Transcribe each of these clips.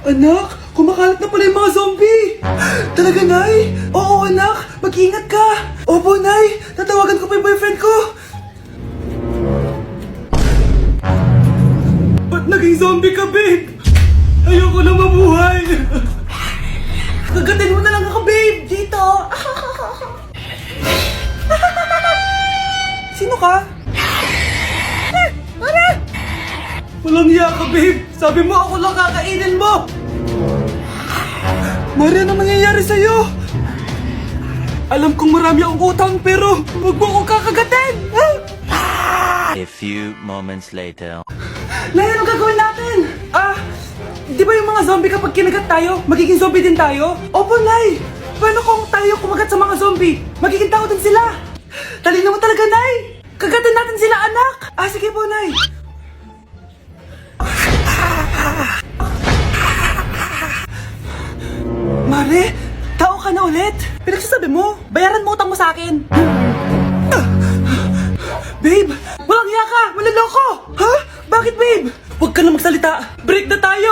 Anak, kumakalat na pala yung mga zombie! Talaga, Nay? Oo, anak, mag-ingat ka! Opo, Nay, tatawagan ko pa yung boyfriend ko! Ba't naging zombie ka, babe? Ayoko na mabuhay! Kagatin mo na lang ako, babe! Dito! Sino ka? Walang hiya ka, babe! Sabi mo ako lang kakainin mo! Mari, ano nangyayari sa'yo? Alam kong marami akong utang pero huwag mo akong kakagatin! A few moments later. Nay, anong gagawin natin? Di ba yung mga zombie kapag kinagat tayo, magiging zombie din tayo? Opo, Nay! Paano kung tayo kumagat sa mga zombie? Magiging tao din sila! Talino mo talaga, Nay! Kagatin natin sila, anak! Sige po, Nay! Mare, tao ka na ulit? Pinagsasabi mo, bayaran mo utang mo sa akin. Babe, walang hiya ka! Maloloko! Ha? Bakit, babe? Huwag ka na magsalita! Break na tayo!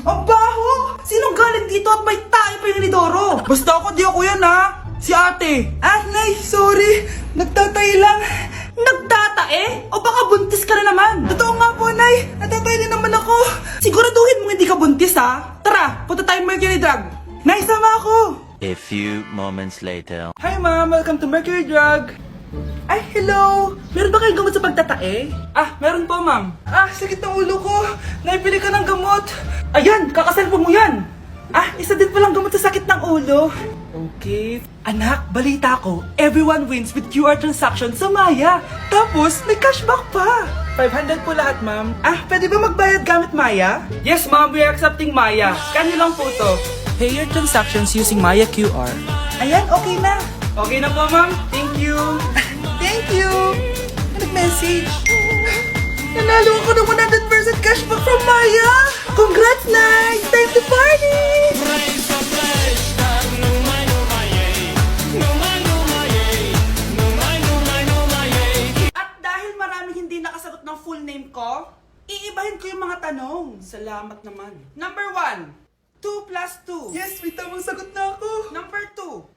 Ang baho! Sinong galing dito at may tae pa yung inidoro? Basta ako, di ako yan, ha? Si ate. Nay, sorry. Nagtatay lang. Nagtatae? O baka buntis ka na naman? Totoo nga po, Nay. Natatay din naman ako. Siguraduhin mo hindi ka buntis, ha? Tara, punta tayong Mercury Drug. Nay, sama ako. A few moments later. Hi, Ma'am. Welcome to Mercury Drug. Ay, hello! Meron ba kayong gamot sa pagtatae? Meron po, ma'am. Sakit ng ulo ko. Naipili ka ng gamot. Ayan, kakaselfon mo yan. Isa din palang gamot sa sakit ng ulo. Okay. Anak, balita ko, everyone wins with QR transaction sa Maya. Tapos, may cashback pa. 500 po lahat, ma'am. Pwede ba magbayad gamit Maya? Yes, ma'am. We are accepting Maya. Kanyo lang po to. Pay your transactions using Maya QR. Ayan, okay na. Okay na po, ma'am. Thank you. Thank you. Nag-message. Nanalo ako ng 100% cashback from Maya. Congrats, Nay. Time to party. At dahil maraming hindi nakasagot ng full name ko, iibahin ko yung mga tanong. Salamat naman. Number 1. 2 plus 2. Yes, may tamang sagot na ako. Number 2.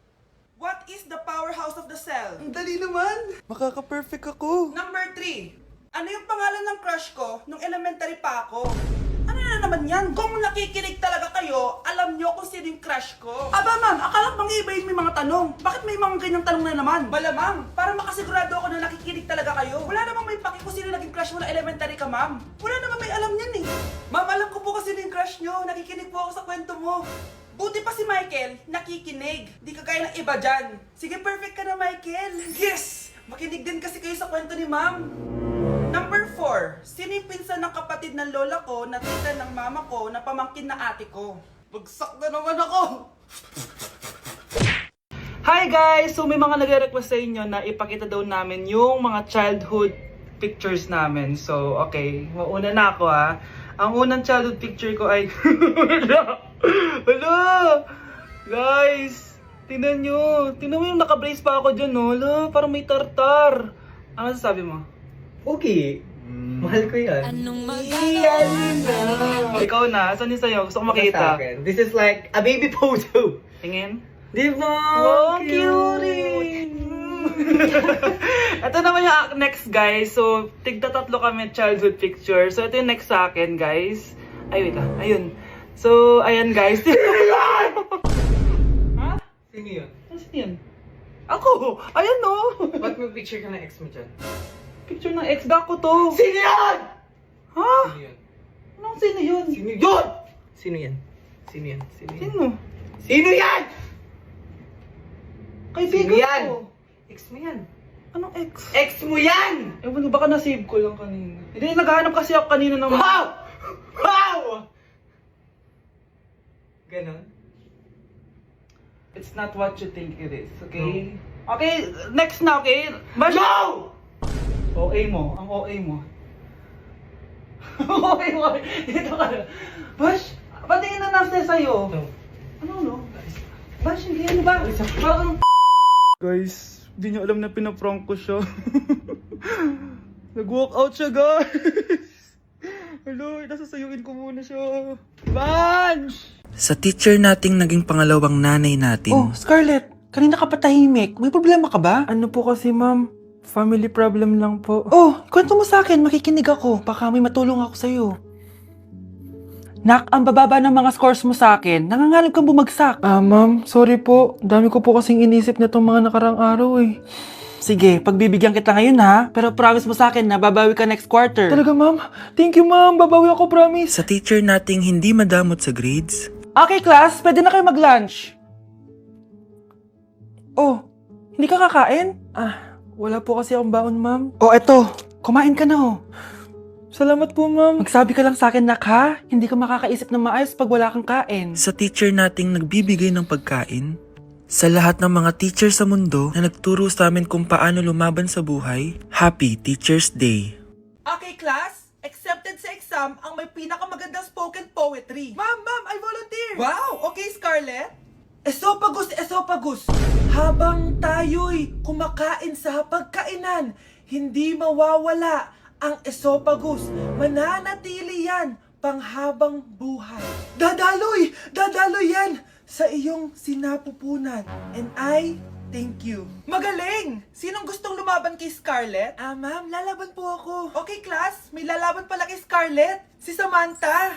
What is the powerhouse of the cell? Ang dali naman. Makaka-perfect ako. Number 3. Ano yung pangalan ng crush ko nung elementary pa ako? Ano na naman yan? Kung nakikinig talaga kayo, alam nyo kung sino yung crush ko. Aba, ma'am, akala bang iibahin may mga tanong? Bakit may mga ganyang tanong na naman? Malamang, para makasigurado ako na nakikinig talaga kayo. Wala namang may paki kung sino naging crush mo na elementary ka, ma'am. Wala namang may alam yan eh. Ma'am, alam ko po kasi sino yung crush nyo. Nakikinig po ako sa kwento mo. Buti pa si Michael, nakikinig. Di ka kaya ng iba dyan. Sige, perfect ka na, Michael. Yes! Makinig din kasi kayo sa kwento ni ma'am. Number 4. Sino yung pinsan ng kapatid ng lola ko na tita ng mama ko na pamangkin na ate ko? Bagsak na naman ako! Hi guys! So may mga nagre-request sa inyo na ipakita daw namin yung mga childhood pictures namin. So, okay. Mauna na ako ha. Ang unang childhood picture ko ay... Hala! Guys! Tingnan nyo! Tingnan mo yung naka-brace pa ako dyan, no? Hala, parang may tartar. Ano sasabi mo? Okay. Mahal ko yan. Ikaw na, saan yung sa'yo? Gusto ko Sa makita. akin. This is like a baby photo. Tingin. Di ba? Oh, cute! Ito naman yung next, guys. So, tigda tatlo kami childhood picture. So, ito yung next sa akin, guys. Ay, wait lang. Ayun. So, ayan, guys. Ha? Sino yun? Sino yun? Ako! Ayan, no! Ba't may picture ka ng ex mo dyan? Picture ng ex-doc ko to. Sino yan? Ha? Sino yun? Anong sino yun? Sino yun? Sino yan? Sino yan? Sino yan? Sino? Sino yan? Kaibigan Sino yan? ko. Ex mo yan. Anong ex? Ex mo yan! Ewan ko, baka na-save ko lang kanina. Hindi, naghahanap kasi ako kanina ng... Wow! Wow! Ganon? It's not what you think it is, okay? Okay, next na, okay? Bash! No! OA mo, ang OA mo. OA mo, dito ka na. Bash, patingin na nasa sa'yo. No. Ano? Bash, hindi yan ba? Parang... Guys, hindi nyo alam na pinaprank ko siya. Nag-walk out siya, guys. Hello, nasasayuin ko muna siya. Vance! Sa teacher nating naging pangalawang nanay natin. Oh, Scarlett, kanina ka pa tahimik. May problema ka ba? Ano po kasi ma'am, family problem lang po. Oh, kwento mo sa akin, makikinig ako. Baka may matulong ako sa'yo. Nak, ang bababa ng mga scores mo sa akin. Nangangalap kang bumagsak. Ma'am, sorry po. Dami ko po kasing inisip na itong mga nakarang araw eh. Sige, pagbibigyan kita ngayon ha. Pero promise mo sa akin na babawi ka next quarter. Talaga ma'am? Thank you ma'am, babawi ako, promise. Sa teacher nating hindi madamot sa grades. Okay, class, pwede na kayo mag-lunch. Oh, hindi ka kakain? Wala po kasi akong baon ma'am. Oh, eto. Kumain ka na oh. Salamat po ma'am. Magsabi ka lang sa akin, nak ha? Hindi ka makakaisip ng maayos pag wala kang kain. Sa teacher nating nagbibigay ng pagkain. Sa lahat ng mga teacher sa mundo na nagturo sa amin kung paano lumaban sa buhay, Happy Teacher's Day! Okay, class. Accepted sa exam ang may pinakamagandang spoken poetry. Ma'am, I volunteer. Wow, okay, Scarlett. Esophagus, esophagus. Habang tayo'y kumakain sa pagkainan, hindi mawawala ang esophagus. Mananatili yan panghabang buhay. Dadaloy yan sa iyong sinapupunan. And I thank you. Magaling! Sinong gustong lumaban kay Scarlett? Ma'am, lalaban po ako. Okay, class. May lalaban pala kay Scarlett. Si Samantha.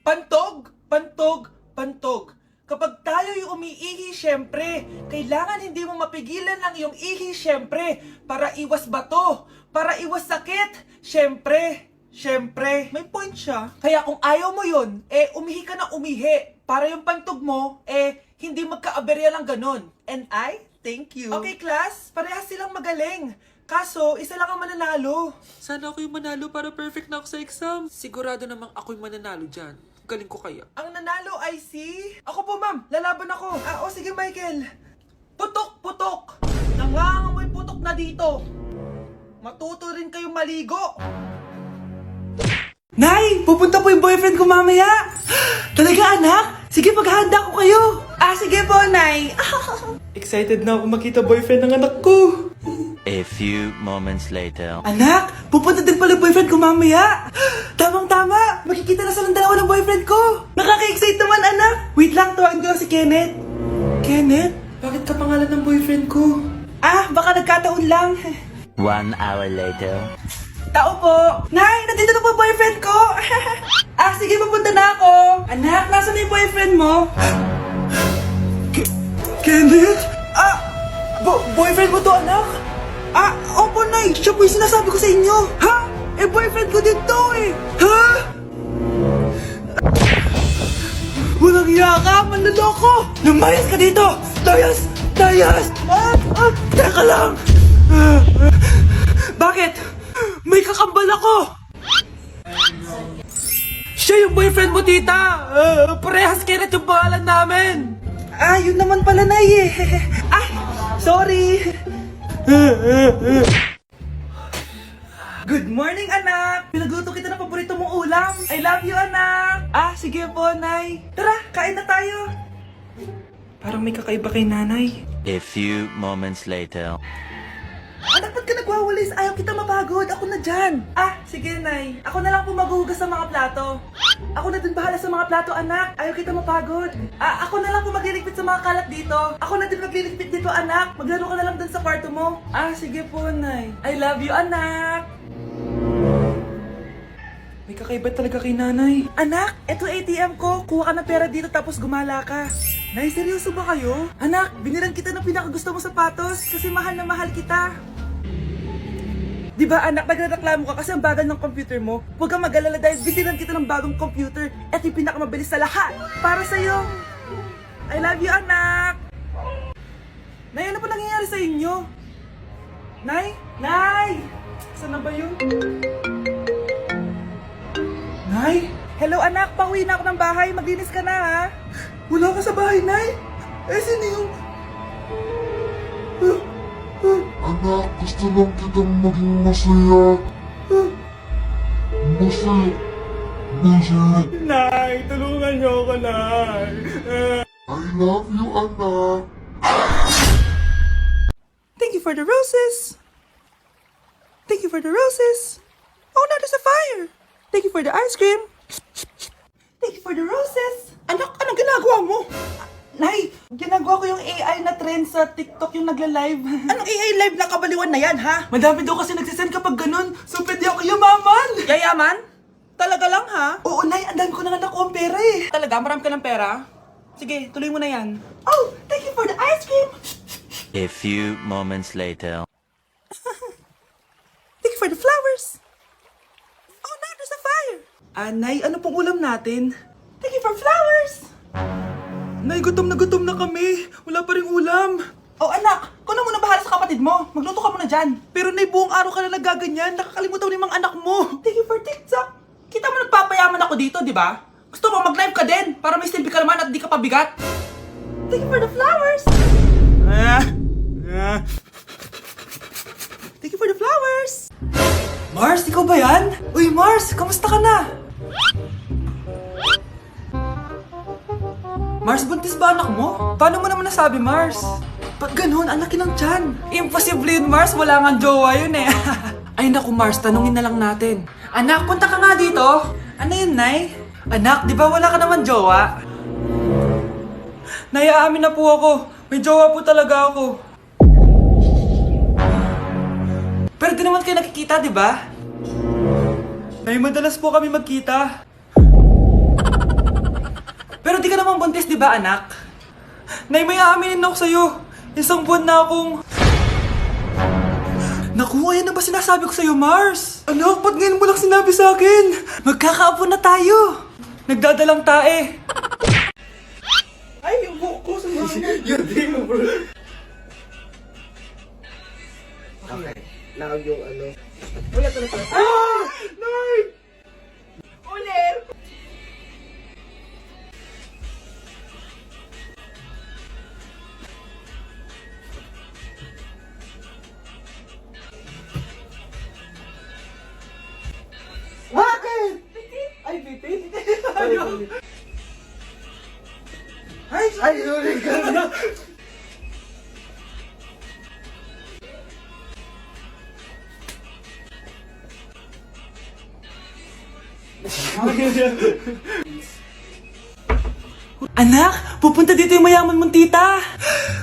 Pantog, pantog, pantog. Kapag tayo'y umiihi, syempre, kailangan hindi mo mapigilan ang iyong ihi, syempre, para iwas bato, para iwas sakit, syempre, may point siya. Kaya kung ayaw mo yun, umihi ka na umihi, para yung pantog mo, hindi magkaaberya lang ganon. And I thank you. Okay, class, parehas silang magaling. Kaso, isa lang ang mananalo. Sana ako yung manalo para perfect na ako sa exam. Sigurado namang ako yung mananalo dyan. Galing ko kaya. Ang nanalo ay si... Ako po, ma'am. Lalaban ako. Sige, Michael. Putok, putok. Nangangamoy putok na dito. Matuto rin kayong maligo. Nay! Pupunta po yung boyfriend ko mamaya. Talaga, anak? Sige, paghahanda ko kayo. Sige po, Nay. Excited na ako makita boyfriend ng anak ko. A few moments later. Anak, pupunta din pala yung boyfriend ko mamaya. Tamang-tama. Makikita na sa dalawa ng boyfriend ko. Nakaka-excite naman, anak. Wait lang, tawagin ko lang si Kenneth. Kenneth, bakit ka pangalan ng boyfriend ko? Baka nagkataon lang. 1 hour later. Tao po. Nay, nandito na po boyfriend ko. Sige, pupunta na ako. Anak, nasa na yung boyfriend mo? Kenneth? Boyfriend mo to, anak? Opo, Nay. Siya po yung sinasabi ko sa inyo. Ha? Boyfriend ko din to eh. Ha? Walang iya ka, manloloko. Lumayas ka dito. Layas! Teka lang. Bakit? May kakambal ako. Siya yung boyfriend mo, tita. Parehas Kenneth yung pangalan namin. Yun naman pala, Nay eh. Sorry. Good morning, anak! Pinagluto kita ng paborito mong ulam. I love you, anak! Sige po, Nay. Tara, kain na tayo. Parang may kakaiba kay nanay. A few moments later. Anak, ba't ka nagwawalis? Ayaw kita mapagod. Ako na dyan. Sige, Nay. Ako na lang po maghuhugas sa mga plato. Ako na din bahala sa mga plato, anak. Ayaw kita mapagod. Ako na lang po magliligpit sa mga kalat dito. Ako na din magliligpit dito, anak. Maglaro ka na lang dun sa kwarto mo. Sige po, Nay. I love you, anak. May kakaiba talaga kay nanay. Anak, eto ATM ko. Kuha ka ng pera dito tapos gumala ka. Nay, seryoso ba kayo? Anak, binilan kita ng pinakagusto mo sapatos kasi mahal na mahal kita. Di ba, anak, nagreklamo ka kasi ang bagal ng computer mo? Huwag kang mag-alala dahil binilan kita ng bagong computer. Eto yung pinakamabilis sa lahat. Para sa'yo. I love you, anak. Nay, ano pa nangyayari sa inyo? Nay? Nay! Saan na ba yun? Nay? Hello, anak. Pauwi na ako ng bahay. Maglinis ka na, ha? Wala ka sa bahay, Nay? Sino yung... Anak, gusto lang kitang maging masaya. Masaya. Nay, tulungan niyo ako, Nay. I love you, anak. Thank you for the roses. Thank you for the roses. Oh, no, there's a fire. Thank you for the ice cream. Thank you for the roses. Anak, anong ginagawa mo? Nay, ginagawa ko yung AI na trend sa TikTok yung nagla-live. Anong AI live na kabaliwan na yan, ha? Madami daw kasi nagsisend kapag ganun, so pwede ako yumaman. Yayaman? Talaga lang, ha? Oo, Nay, ang dami ko na nga nakuha ang pera eh. Talaga? Marami ka ng pera? Sige, tuloy mo na yan. Oh, thank you for the ice cream. A few moments later. Thank you for the flowers. Oh, now there's a fire. Nay, ano pong ulam natin? Thank you for flowers. Nay, gutom na kami. Wala pa ring ulam. Oh, anak, kung na muna bahala sa kapatid mo. Magluto ka muna dyan. Pero Nay, buong araw ka na nagaganyan. Nakakalimutan mo na yung mga anak mo. Thank you for TikTok. Kita mo nagpapayaman ako dito, di ba? Gusto mo mag-live ka din para may silbi ka naman at di ka pabigat. Thank you for the flowers. Thank you for the flowers. Mars, ikaw ba yan? Uy, Mars, kamusta ka na? Mars, buntis ba anak mo? Paano mo naman nasabi, Mars? Ba't ganun? Ang laki ng tiyan. Imposible yun, Mars. Wala nga jowa yun eh. Ay naku, Mars. Tanungin na lang natin. Anak, punta ka nga dito. Ano yun, Nay? Anak, di ba wala ka naman jowa? Nay, aamin na po ako. May jowa po talaga ako. Pero di naman kayo nakikita, di ba? Nay, madalas po kami magkita. Pero di ka naman buntis, di ba, anak? Nay, may aaminin ako sa'yo. Isang buwan na akong... Naku, ayan na ba sinasabi ko sa'yo, Mars? Anak, ba't ngayon mo lang sinabi sa akin? Magkakaapo na tayo. Nagdadalang tae. Ay, yung buhok ko sa mga... Yun, di mo bro. Okay. Naag yung ano. Ulit. Ah! Nay! Ulit! Bakit? Ay, bitin? Ay, sorry ka na. Anak, pupunta dito yung mayaman mong tita.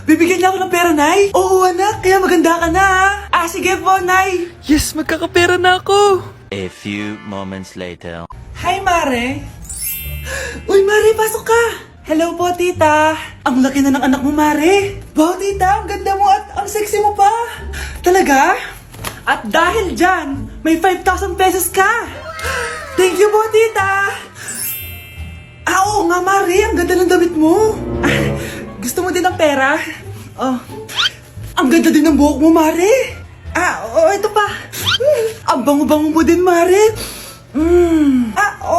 Bibigyan niya ako ng pera, Nay. Oo, anak, kaya maganda ka na, ha? Sige po, Nay. Yes, magkakapera na ako. A few moments later. Hi, Mare. Uy, Mare, pasok ka. Hello po, tita. Ang laki na ng anak mo, Mare. Wow, tita, ang ganda mo at ang sexy mo pa. Talaga? At dahil dyan, may 5,000 pesos ka. Thank you po, tita. Oo nga, Mare, ang ganda ng damit mo. Gusto mo din ng pera? Oh, ang ganda din ng buhok mo, Mare. Oo, ito pa. Ang bango-bango mo din, Mare.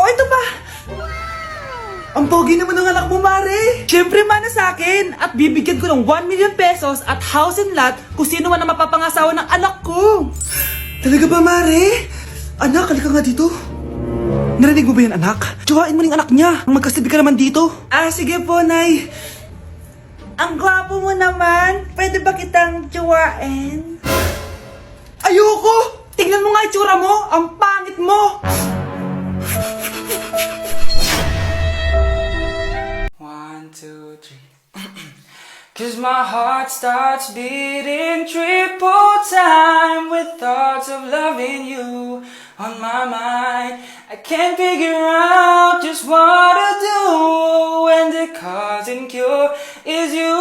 Ito pa. Ang pogi naman ng anak mo, Mare. Siyempre, mana sa akin. At bibigyan ko ng 1 million pesos at house and lot kung sino man ang mapapangasawa ng anak ko. Talaga ba, Mare? Anak, halika nga dito. Narinig mo ba yan, anak? Tsuwain mo ning anak niya. Magkasibi ka naman dito. Sige po, Nay. Ang gwapo mo naman. Pwede ba kitang tsuwain? Ayoko! Tingnan mo nga itsura mo! Ang pangit mo! 1, 2, 3. 'Cause my heart starts beating triple time with thoughts of loving you on my mind. I can't figure out just what to do when the cause and cure is you.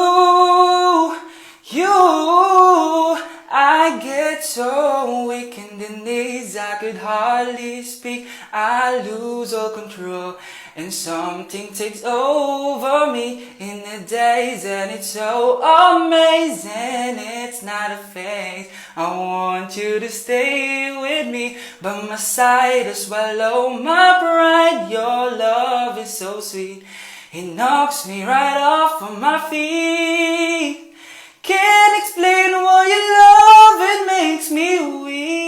I get so weak in the knees, I could hardly speak. I lose all control, and something takes over me in the days, and it's so amazing. It's not a phase. I want you to stay with me by my side to swallow my pride. Your love is so sweet, it knocks me right off of my feet. Can't explain why your love, it makes me weak.